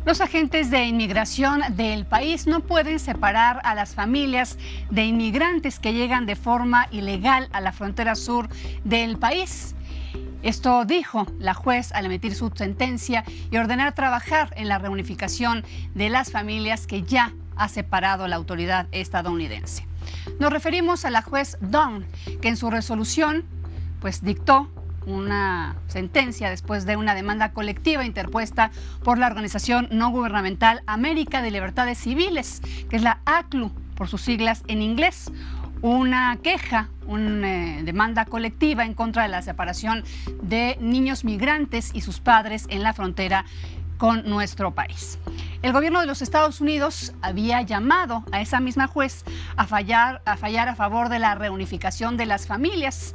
Los agentes de inmigración del país no pueden separar a las familias de inmigrantes que llegan de forma ilegal a la frontera sur del país. Esto dijo la juez al emitir su sentencia y ordenar trabajar en la reunificación de las familias que ya ha separado la autoridad estadounidense. Nos referimos a la juez Dawn, que en su resolución dictó una sentencia después de una demanda colectiva interpuesta por la organización no gubernamental América de Libertades Civiles, que es la ACLU por sus siglas en inglés. Una queja, una demanda colectiva en contra de la separación de niños migrantes y sus padres en la frontera con nuestro país. El gobierno de los Estados Unidos había llamado a esa misma juez a fallar a favor de la reunificación de las familias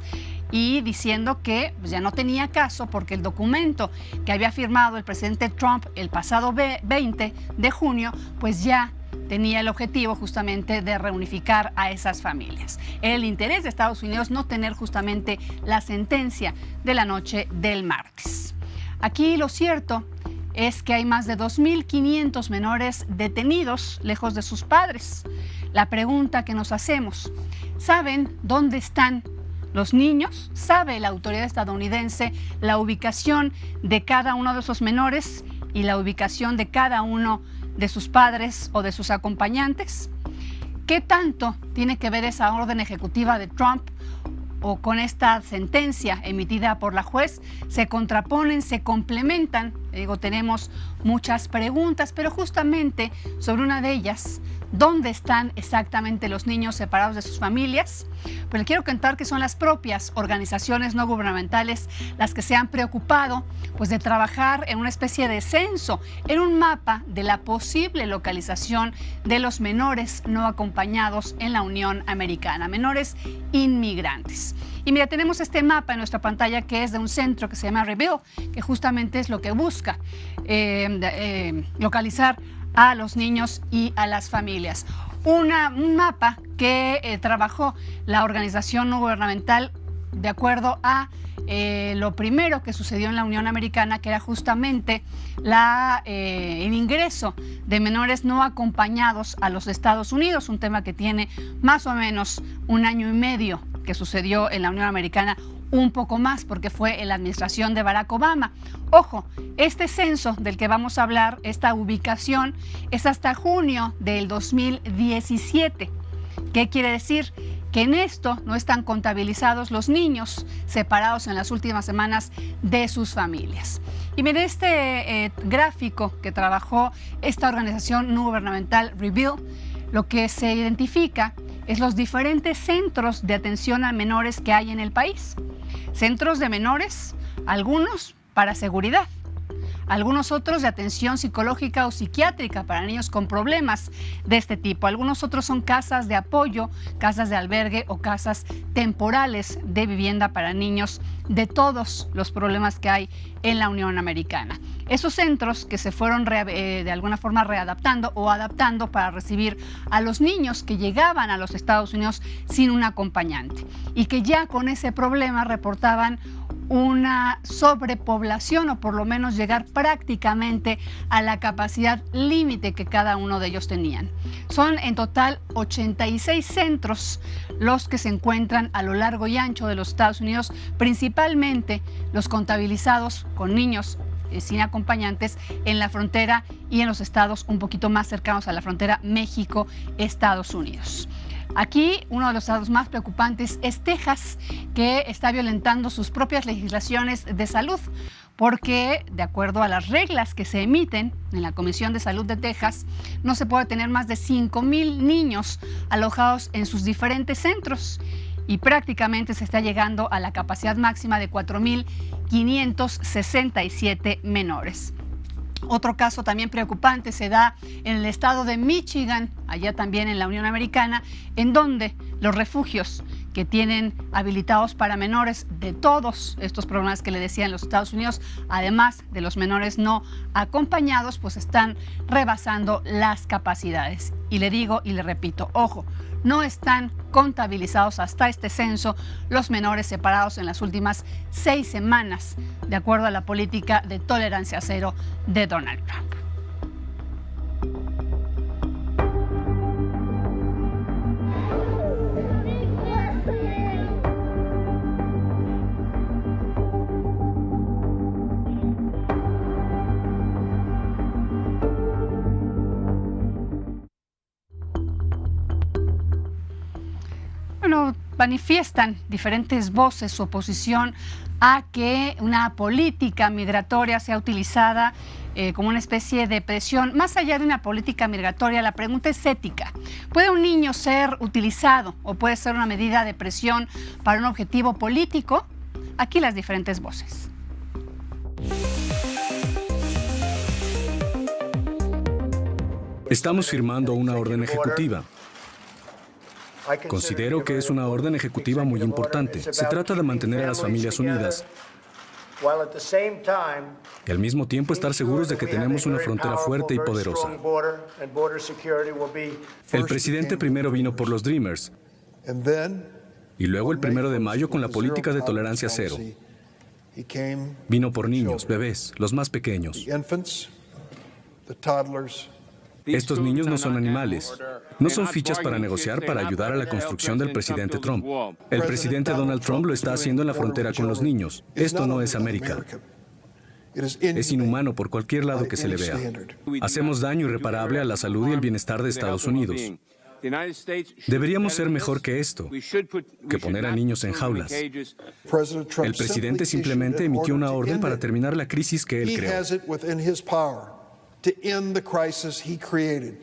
y diciendo que ya no tenía caso porque el documento que había firmado el presidente Trump el pasado 20 de junio ya tenía el objetivo justamente de reunificar a esas familias. Era el interés de Estados Unidos no tener justamente la sentencia de la noche del martes. Aquí lo cierto es que hay más de 2.500 menores detenidos lejos de sus padres. La pregunta que nos hacemos, ¿saben dónde están los niños? ¿Sabe la autoridad estadounidense la ubicación de cada uno de esos menores y la ubicación de cada uno de sus padres o de sus acompañantes? ¿Qué tanto tiene que ver esa orden ejecutiva de Trump o con esta sentencia emitida por la juez? Se contraponen, se complementan. Tenemos muchas preguntas, pero justamente sobre una de ellas, ¿dónde están exactamente los niños separados de sus familias? Pero le quiero contar que son las propias organizaciones no gubernamentales las que se han preocupado de trabajar en una especie de censo, en un mapa de la posible localización de los menores no acompañados en la Unión Americana, menores inmigrantes. Y mira, tenemos este mapa en nuestra pantalla que es de un centro que se llama Reveal, que justamente es lo que busca localizar a los niños y a las familias. Un mapa que trabajó la organización no gubernamental de acuerdo a lo primero que sucedió en la Unión Americana, que era justamente el ingreso de menores no acompañados a los Estados Unidos, un tema que tiene más o menos 1 año y medio que sucedió en la Unión Americana, un poco más porque fue en la administración de Barack Obama. Ojo, este censo del que vamos a hablar, esta ubicación, es hasta junio del 2017. ¿Qué quiere decir? Que en esto no están contabilizados los niños separados en las últimas semanas de sus familias. Y miren este gráfico que trabajó esta organización no gubernamental Reveal, lo que se identifica es los diferentes centros de atención a menores que hay en el país. Centros de menores, algunos para seguridad, algunos otros de atención psicológica o psiquiátrica para niños con problemas de este tipo. Algunos otros son casas de apoyo, casas de albergue o casas temporales de vivienda para niños de todos los problemas que hay en la Unión Americana. Esos centros que se fueron de alguna forma readaptando o adaptando para recibir a los niños que llegaban a los Estados Unidos sin un acompañante y que ya con ese problema reportaban una sobrepoblación o por lo menos llegar prácticamente a la capacidad límite que cada uno de ellos tenían. Son en total 86 centros los que se encuentran a lo largo y ancho de los Estados Unidos, principalmente los contabilizados con niños sin acompañantes en la frontera y en los estados un poquito más cercanos a la frontera México-Estados Unidos. Aquí uno de los estados más preocupantes es Texas, que está violentando sus propias legislaciones de salud, porque de acuerdo a las reglas que se emiten en la Comisión de Salud de Texas, no se puede tener más de 5,000 niños alojados en sus diferentes centros y prácticamente se está llegando a la capacidad máxima de 4,567 menores. Otro caso también preocupante se da en el estado de Michigan, allá también en la Unión Americana, en donde los refugios que tienen habilitados para menores de todos estos problemas que le decía en los Estados Unidos, además de los menores no acompañados, están rebasando las capacidades. Y le digo y le repito, ojo, no están contabilizados hasta este censo los menores separados en las últimas 6 semanas, de acuerdo a la política de tolerancia cero de Donald Trump. manifiestan diferentes voces su oposición a que una política migratoria sea utilizada como una especie de presión. Más allá de una política migratoria, la pregunta es ética. ¿Puede un niño ser utilizado o puede ser una medida de presión para un objetivo político? Aquí las diferentes voces. Estamos firmando una orden ejecutiva. Considero que es una orden ejecutiva muy importante. Se trata de mantener a las familias unidas y al mismo tiempo estar seguros de que tenemos una frontera fuerte y poderosa. El presidente primero vino por los Dreamers y luego el 1 de mayo con la política de tolerancia cero. Vino por niños, bebés, los más pequeños. Estos niños no son animales. No son fichas para negociar para ayudar a la construcción del presidente Trump. El presidente Donald Trump lo está haciendo en la frontera con los niños. Esto no es América. Es inhumano por cualquier lado que se le vea. Hacemos daño irreparable a la salud y el bienestar de Estados Unidos. Deberíamos ser mejor que esto, que poner a niños en jaulas. El presidente simplemente emitió una orden para terminar la crisis que él creó. To end the crisis he created.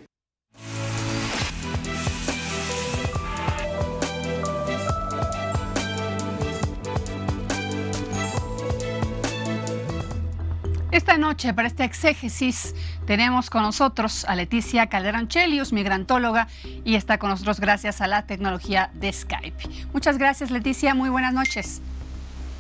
Esta noche, para este exégesis, tenemos con nosotros a Leticia Calderón Chelius, migrantóloga, y está con nosotros gracias a la tecnología de Skype. Muchas gracias, Leticia. Muy buenas noches.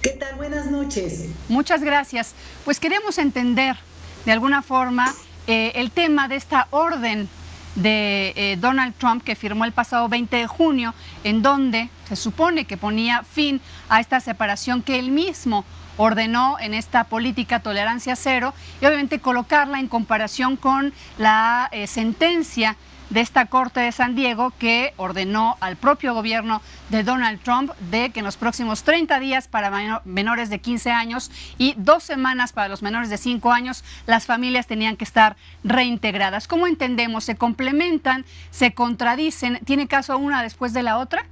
¿Qué tal? Buenas noches. Muchas gracias. Pues queremos entender, de alguna forma, el tema de esta orden de Donald Trump que firmó el pasado 20 de junio, en donde se supone que ponía fin a esta separación que él mismo ordenó en esta política tolerancia cero, y obviamente colocarla en comparación con la sentencia de esta Corte de San Diego que ordenó al propio gobierno de Donald Trump de que en los próximos 30 días para menores de 15 años y 2 semanas para los menores de 5 años, las familias tenían que estar reintegradas. ¿Cómo entendemos? ¿Se complementan? ¿Se contradicen? ¿Tiene caso una después de la otra?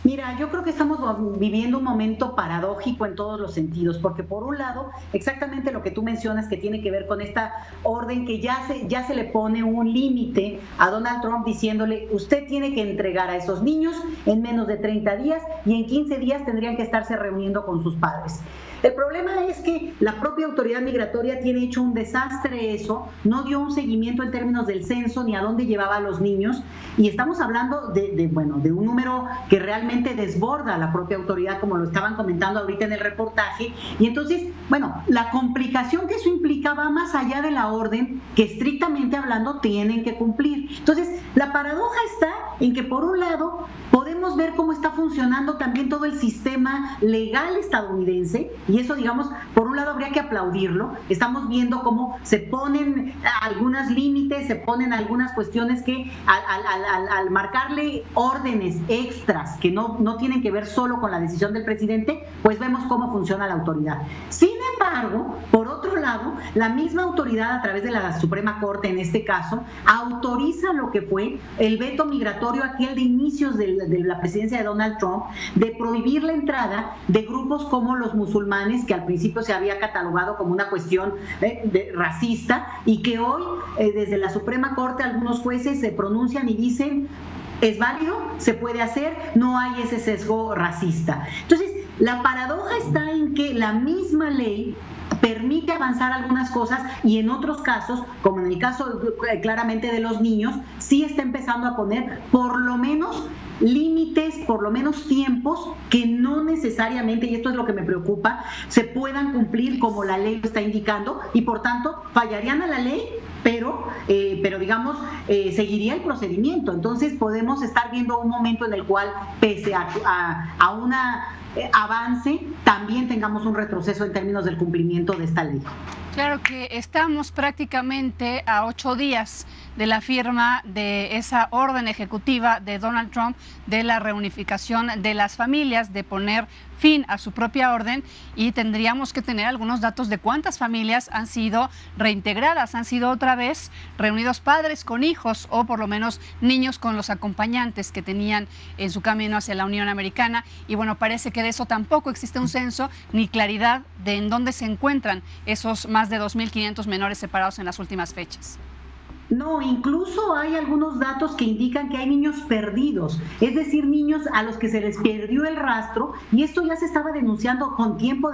Mira, yo creo que estamos viviendo un momento paradójico en todos los sentidos, porque por un lado, exactamente lo que tú mencionas que tiene que ver con esta orden que ya se le pone un límite a Donald Trump diciéndole, usted tiene que entregar a esos niños en menos de 30 días y en 15 días tendrían que estarse reuniendo con sus padres. El problema es que la propia autoridad migratoria tiene hecho un desastre eso, no dio un seguimiento en términos del censo ni a dónde llevaba a los niños, y estamos hablando de un número que realmente desborda a la propia autoridad, como lo estaban comentando ahorita en el reportaje, y entonces, la complicación que eso implica va más allá de la orden que estrictamente hablando tienen que cumplir. Entonces, la paradoja está en que por un lado podemos ver cómo está funcionando también todo el sistema legal estadounidense, y eso, digamos, por un lado habría que aplaudirlo. Estamos viendo cómo se ponen algunos límites, se ponen algunas cuestiones que al marcarle órdenes extras que no tienen que ver solo con la decisión del presidente, pues vemos cómo funciona la autoridad. Sin embargo, por otro lado, la misma autoridad a través de la Suprema Corte, en este caso, autoriza lo que fue el veto migratorio aquel de inicios de la presidencia de Donald Trump, de prohibir la entrada de grupos como los musulmanes, que al principio se había catalogado como una cuestión racista, y que hoy desde la Suprema Corte algunos jueces se pronuncian y dicen es válido, se puede hacer, no hay ese sesgo racista. Entonces, la paradoja está en que la misma ley permite avanzar algunas cosas y en otros casos, como en el caso claramente de los niños, sí está empezando a poner por lo menos límites, por lo menos tiempos que no necesariamente, y esto es lo que me preocupa, se puedan cumplir como la ley lo está indicando, y por tanto fallarían a la ley, pero digamos, seguiría el procedimiento. Entonces podemos estar viendo un momento en el cual, pese a una avance, también tengamos un retroceso en términos del cumplimiento de esta ley. Claro que estamos prácticamente a 8 días de la firma de esa orden ejecutiva de Donald Trump de la reunificación de las familias, de poner fin a su propia orden, y tendríamos que tener algunos datos de cuántas familias han sido reintegradas, han sido otra vez reunidos padres con hijos o por lo menos niños con los acompañantes que tenían en su camino hacia la Unión Americana. Y bueno, parece que de eso tampoco existe un censo ni claridad de en dónde se encuentran esos más de 2.500 menores separados en las últimas fechas. No, incluso hay algunos datos que indican que hay niños perdidos, es decir, niños a los que se les perdió el rastro, y esto ya se estaba denunciando con tiempo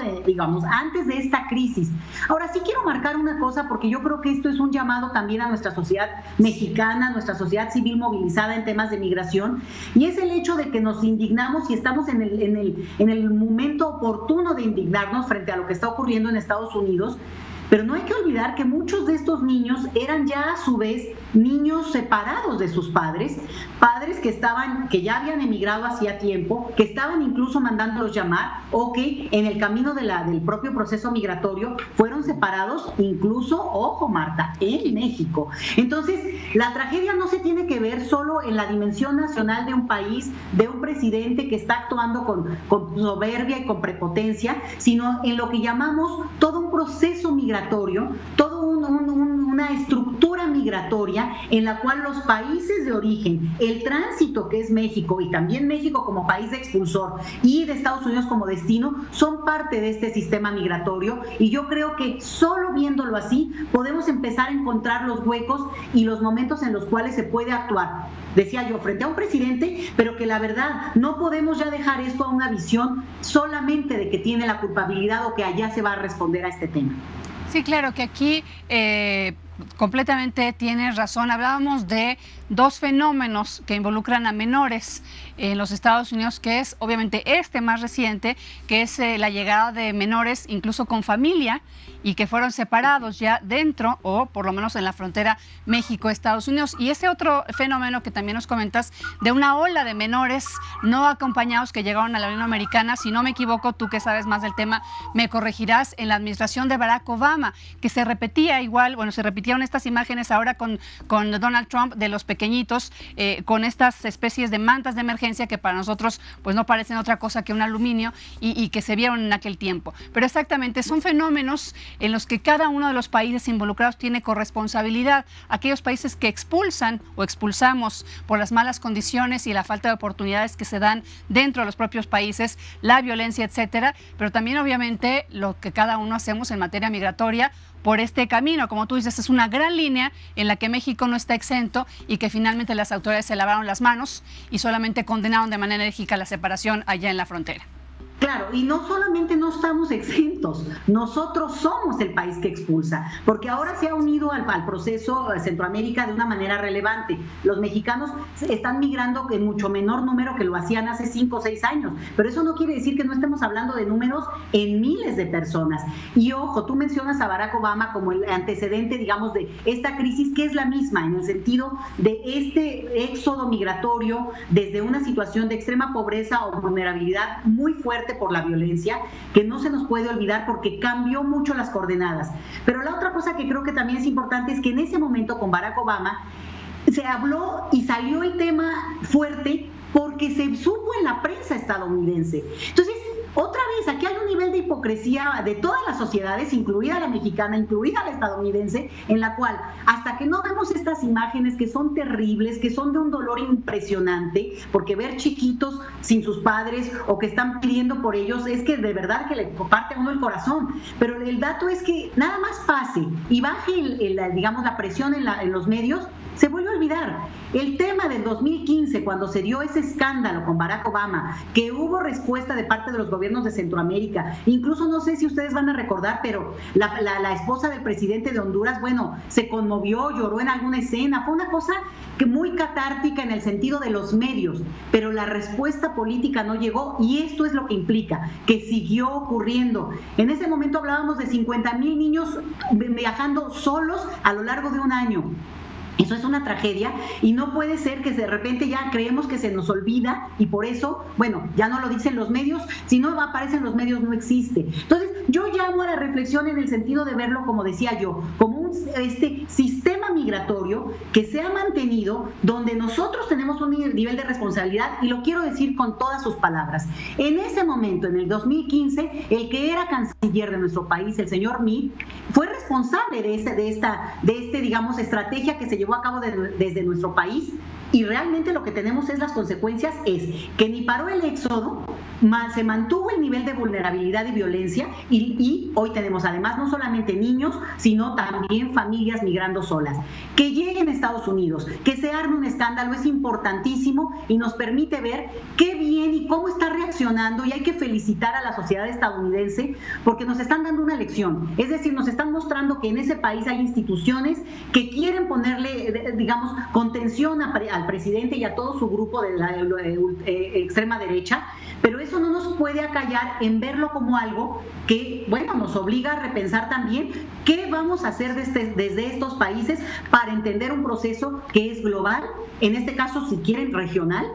antes de esta crisis. Ahora sí quiero marcar una cosa, porque yo creo que esto es un llamado también a nuestra sociedad mexicana, nuestra sociedad civil movilizada en temas de migración, y es el hecho de que nos indignamos y estamos en el momento oportuno de indignarnos frente a lo que está ocurriendo en Estados Unidos. Pero no hay que olvidar que muchos de estos niños eran ya a su vez niños separados de sus padres, padres que ya habían emigrado hacía tiempo, que estaban incluso mandándolos llamar, o que en el camino del propio proceso migratorio fueron separados, incluso, ojo Marta, en México. Entonces, la tragedia no se tiene que ver solo en la dimensión nacional de un país, de un presidente que está actuando con soberbia y con prepotencia, sino en lo que llamamos todo un proceso migratorio, todo una estructura migratoria en la cual los países de origen, el tránsito que es México y también México como país de expulsor y de Estados Unidos como destino, son parte de este sistema migratorio, y yo creo que solo viéndolo así podemos empezar a encontrar los huecos y los momentos en los cuales se puede actuar, decía yo, frente a un presidente, pero que la verdad no podemos ya dejar esto a una visión solamente de que tiene la culpabilidad o que allá se va a responder a este tema. Sí, claro que aquí completamente tienes razón. Hablábamos de dos fenómenos que involucran a menores en los Estados Unidos, que es obviamente este más reciente, que es la llegada de menores incluso con familia y que fueron separados ya dentro o por lo menos en la frontera México-Estados Unidos. Y ese otro fenómeno que también nos comentas de una ola de menores no acompañados que llegaron a la Unión Americana, si no me equivoco, tú que sabes más del tema, me corregirás, en la administración de Barack Obama, que se repetía igual, bueno, se repitieron estas imágenes ahora con Donald Trump de los pequeñitos con estas especies de mantas de emergencia que para nosotros pues no parecen otra cosa que un aluminio y que se vieron en aquel tiempo. Pero exactamente, son fenómenos en los que cada uno de los países involucrados tiene corresponsabilidad. Aquellos países que expulsan o expulsamos por las malas condiciones y la falta de oportunidades que se dan dentro de los propios países, la violencia, etcétera, pero también obviamente lo que cada uno hacemos en materia migratoria por este camino. Como tú dices, es una gran línea en la que México no está exento y que finalmente las autoridades se lavaron las manos y solamente condenaron de manera enérgica la separación allá en la frontera. Claro, y no solamente no estamos exentos, nosotros somos el país que expulsa, porque ahora se ha unido al proceso Centroamérica de una manera relevante. Los mexicanos están migrando en mucho menor número que lo hacían hace 5 o 6 años, pero eso no quiere decir que no estemos hablando de números en miles de personas. Y ojo, tú mencionas a Barack Obama como el antecedente, digamos, de esta crisis, que es la misma en el sentido de este éxodo migratorio desde una situación de extrema pobreza o vulnerabilidad muy fuerte por la violencia, que no se nos puede olvidar porque cambió mucho las coordenadas. Pero la otra cosa que creo que también es importante es que en ese momento con Barack Obama se habló y salió el tema fuerte porque se supo en la prensa estadounidense. Entonces, otra vez, aquí hay un nivel de hipocresía de todas las sociedades, incluida la mexicana, incluida la estadounidense, en la cual hasta que no vemos estas imágenes que son terribles, que son de un dolor impresionante, porque ver chiquitos sin sus padres o que están pidiendo por ellos, es que de verdad que le parte a uno el corazón. Pero el dato es que nada más pase y baje digamos, la presión en los medios, se vuelve a olvidar. El tema del 2015, cuando se dio ese escándalo con Barack Obama, que hubo respuesta de parte de los gobiernos de Centroamérica, incluso no sé si ustedes van a recordar, pero la esposa del presidente de Honduras, bueno, se conmovió, lloró en alguna escena, fue una cosa que muy catártica en el sentido de los medios, pero la respuesta política no llegó, y esto es lo que implica, que siguió ocurriendo. En ese momento hablábamos de 50,000 niños viajando solos a lo largo de un año. Eso es una tragedia y no puede ser que de repente ya creemos que se nos olvida y por eso, bueno, ya no lo dicen los medios, si no aparece en los medios no existe. Entonces, yo llamo a la reflexión en el sentido de verlo, como decía yo, como un sistema migratorio que se ha mantenido, donde nosotros tenemos un nivel de responsabilidad, y lo quiero decir con todas sus palabras. En ese momento, en el 2015, el que era canciller de nuestro país, el señor Meade, fue responsable de esta, digamos, estrategia que se llevó a cabo desde nuestro país, y realmente lo que tenemos es las consecuencias, es que ni paró el éxodo, se mantuvo el nivel de vulnerabilidad y violencia, y hoy tenemos además no solamente niños, sino también familias migrando solas. Que lleguen a Estados Unidos, que se arme un escándalo es importantísimo y nos permite ver qué bien y cómo está reaccionando, y hay que felicitar a la sociedad estadounidense porque nos están dando una lección, es decir, nos están mostrando que en ese país hay instituciones que quieren ponerle, digamos, contención al presidente y a todo su grupo de la extrema derecha, pero eso no nos puede acallar en verlo como algo que, bueno, nos obliga a repensar también qué vamos a hacer desde estos países para entender un proceso que es global, en este caso, si quieren, regional,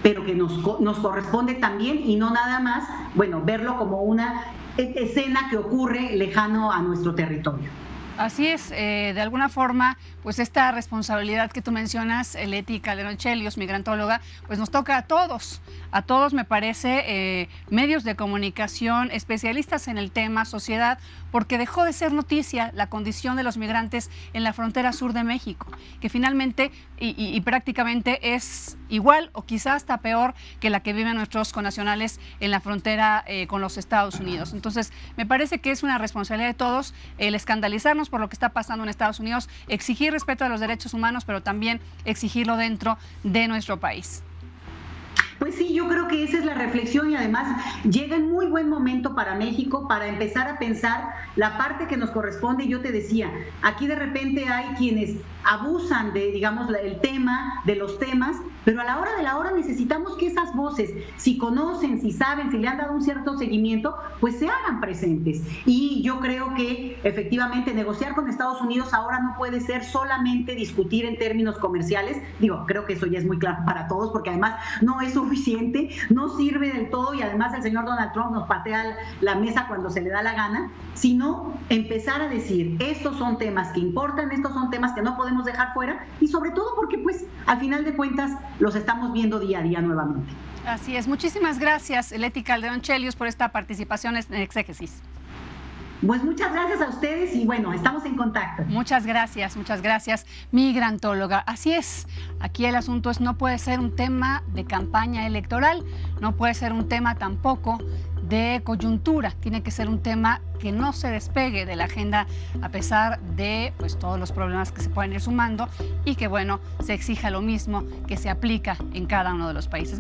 pero que nos corresponde también, y no nada más, bueno, verlo como una escena que ocurre lejano a nuestro territorio. Así es, de alguna forma, pues esta responsabilidad que tú mencionas, Leti Calderón Chelios, migrantóloga, pues nos toca a todos me parece, medios de comunicación, especialistas en el tema, sociedad, porque dejó de ser noticia la condición de los migrantes en la frontera sur de México, que finalmente y prácticamente es igual o quizás hasta peor que la que viven nuestros connacionales en la frontera con los Estados Unidos. Entonces, me parece que es una responsabilidad de todos el escandalizarnos por lo que está pasando en Estados Unidos, exigir respeto a los derechos humanos, pero también exigirlo dentro de nuestro país. Pues sí, yo creo que esa es la reflexión, y además llega en muy buen momento para México para empezar a pensar la parte que nos corresponde. Yo te decía, aquí de repente hay quienes abusan de, digamos, el tema, de los temas, pero a la hora de la hora necesitamos que esas voces, si conocen, si saben, si le han dado un cierto seguimiento, pues se hagan presentes. Y yo creo que efectivamente negociar con Estados Unidos ahora no puede ser solamente discutir en términos comerciales. Digo, creo que eso ya es muy claro para todos, porque además no es suficiente, no sirve del todo, y además el señor Donald Trump nos patea la mesa cuando se le da la gana, sino empezar a decir, estos son temas que importan, estos son temas que no podemos dejar fuera, y sobre todo porque pues al final de cuentas los estamos viendo día a día nuevamente. Así es. Muchísimas gracias, Leti Calderón Chelios, por esta participación en Exégesis. Pues muchas gracias a ustedes y bueno, estamos en contacto. Muchas gracias, migrantóloga. Así es, aquí el asunto no puede ser un tema de campaña electoral, no puede ser un tema tampoco de coyuntura, tiene que ser un tema que no se despegue de la agenda a pesar de pues todos los problemas que se pueden ir sumando, y que bueno, se exija lo mismo que se aplica en cada uno de los países.